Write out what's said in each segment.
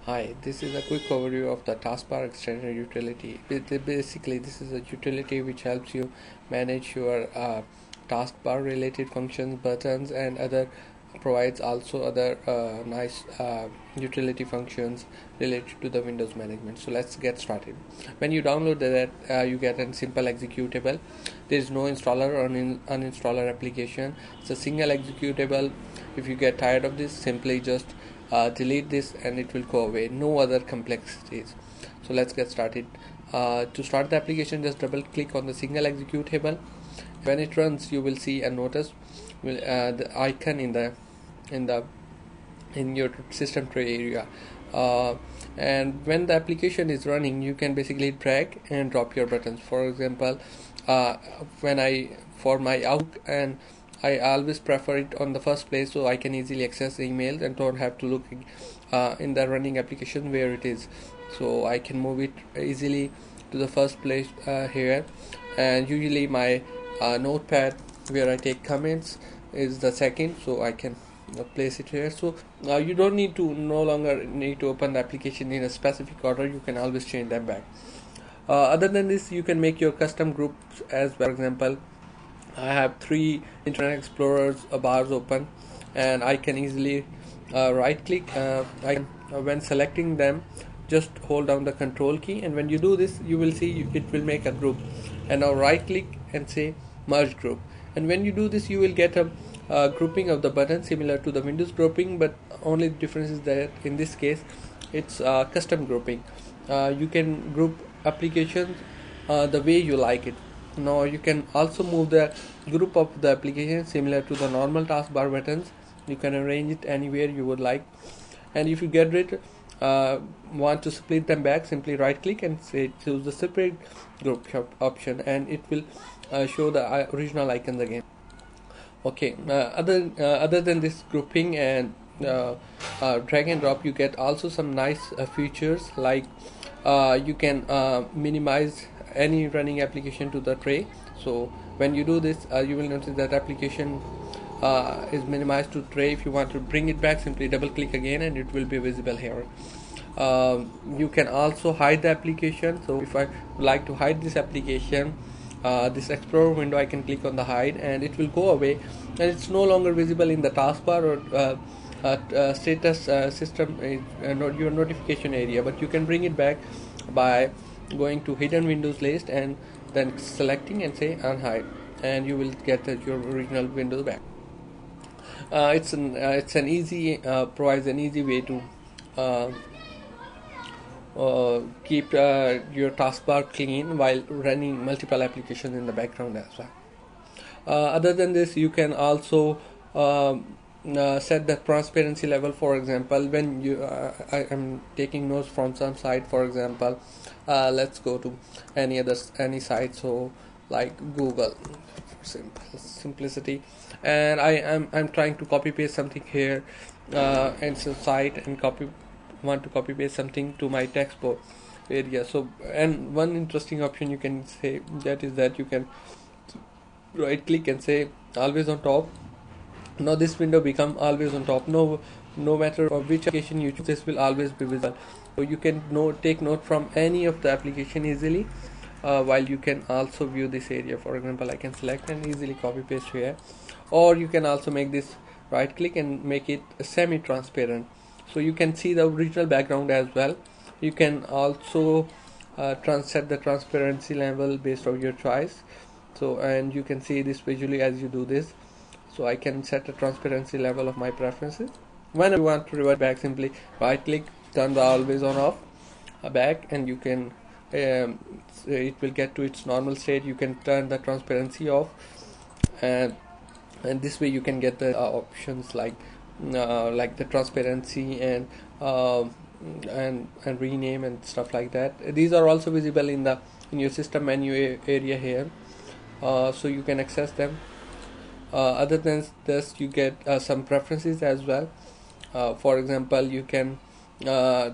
Hi, this is a quick overview of the taskbar extender utility. Basically, this is a utility which helps you manage your taskbar related functions, buttons, and other provides also other nice utility functions related to the Windows management. So let's get started. When you download that, you get a simple executable. There is no installer or uninstaller application. It's a single executable. If you get tired of this, simply just delete this and it will go away. No other complexities. So let's get started. To start the application, just double click on the single executable. When it runs, you will see a notice the icon in your system tray area, and when the application is running, you can basically drag and drop your buttons. For example, for my Outlook, and I always prefer it on the first place so I can easily access emails and don't have to look in the running application where it is. So I can move it easily to the first place here, and usually my notepad where I take comments is the second, so I can place it here. So you don't need to no longer need to open the application in a specific order. You can always change them back. Other than this, you can make your custom groups as well. For example, I have 3 Internet Explorers bars open, and I can easily right click. When selecting them, just hold down the control key, and when you do this, you will see it will make a group. And now right click and say merge group, and when you do this, you will get a grouping of the buttons similar to the Windows grouping, but only difference is that in this case it's custom grouping. You can group applications the way you like it. Now you can also move the group of the application similar to the normal taskbar buttons. You can arrange it anywhere you would like, and if you get rid want to split them back, simply right click and say choose the separate group option, and it will show the original icons again. Okay, other than this grouping and drag and drop, you get also some nice features like you can minimize any running application to the tray. So when you do this, you will notice that application is minimized to tray. If you want to bring it back, simply double click again and it will be visible here. You can also hide the application. So if I would like to hide this application, this Explorer window, I can click on the hide and it will go away, and it's no longer visible in the taskbar or status system your notification area, but you can bring it back by going to hidden windows list and then selecting and say unhide, and you will get your original window back. It's an easy provides an easy way to keep your taskbar clean while running multiple applications in the background as well. Other than this, you can also set the transparency level. For example, when you I am taking notes from some site. For example, let's go to any site, so like Google for simplicity, and I'm trying to copy paste something here and some site, and want to copy paste something to my textbook area. So, and one interesting option you can say that you can right click and say always on top. Now this window become always on top. No matter of which application you choose, this will always be visible. So you can take note from any of the application easily, while you can also view this area. For example, I can select and easily copy paste here, or you can also make this right click and make it semi-transparent, so you can see the original background as well. You can also set the transparency level based on your choice. So, and you can see this visually as you do this. So I can set the transparency level of my preferences. When you want to revert back, simply right click, turn the always on off back, and you can it will get to its normal state. You can turn the transparency off, and this way you can get the options like the transparency and rename and stuff like that. These are also visible in your system menu area here, so you can access them. Other than this, you get some preferences as well. For example, you can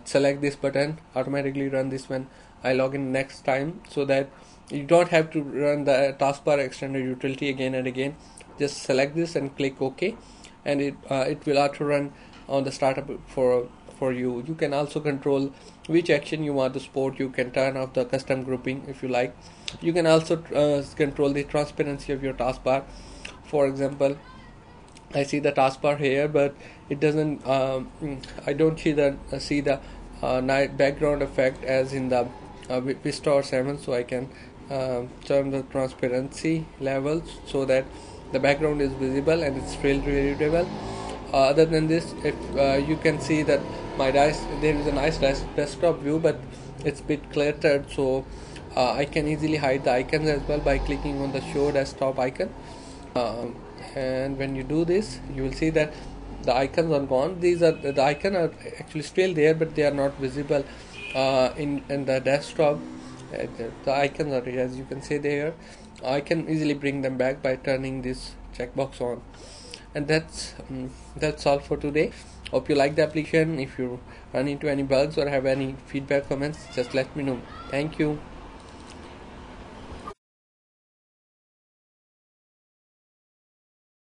select this button, automatically run this when I log in next time, so that you don't have to run the taskbar extender utility again and again. Just select this and click OK, and it will auto run on the startup for for you. You can also control which action you want to support. You can turn off the custom grouping if you like. You can also control the transparency of your taskbar. For example, I see the taskbar here, but it doesn't. I don't see the night background effect as in the Vista or 7. So I can turn the transparency levels so that the background is visible and it's really readable. Other than this, if you can see that there is a nice desktop view, but it's a bit cluttered. So I can easily hide the icons as well by clicking on the show desktop icon. And when you do this, you will see that the icons are gone. The icons are actually still there, but they are not visible in the desktop. The icons are here, as you can see there. I can easily bring them back by turning this checkbox on. And that's all for today. Hope you like the application. If you run into any bugs or have any feedback, comments, just let me know. Thank you.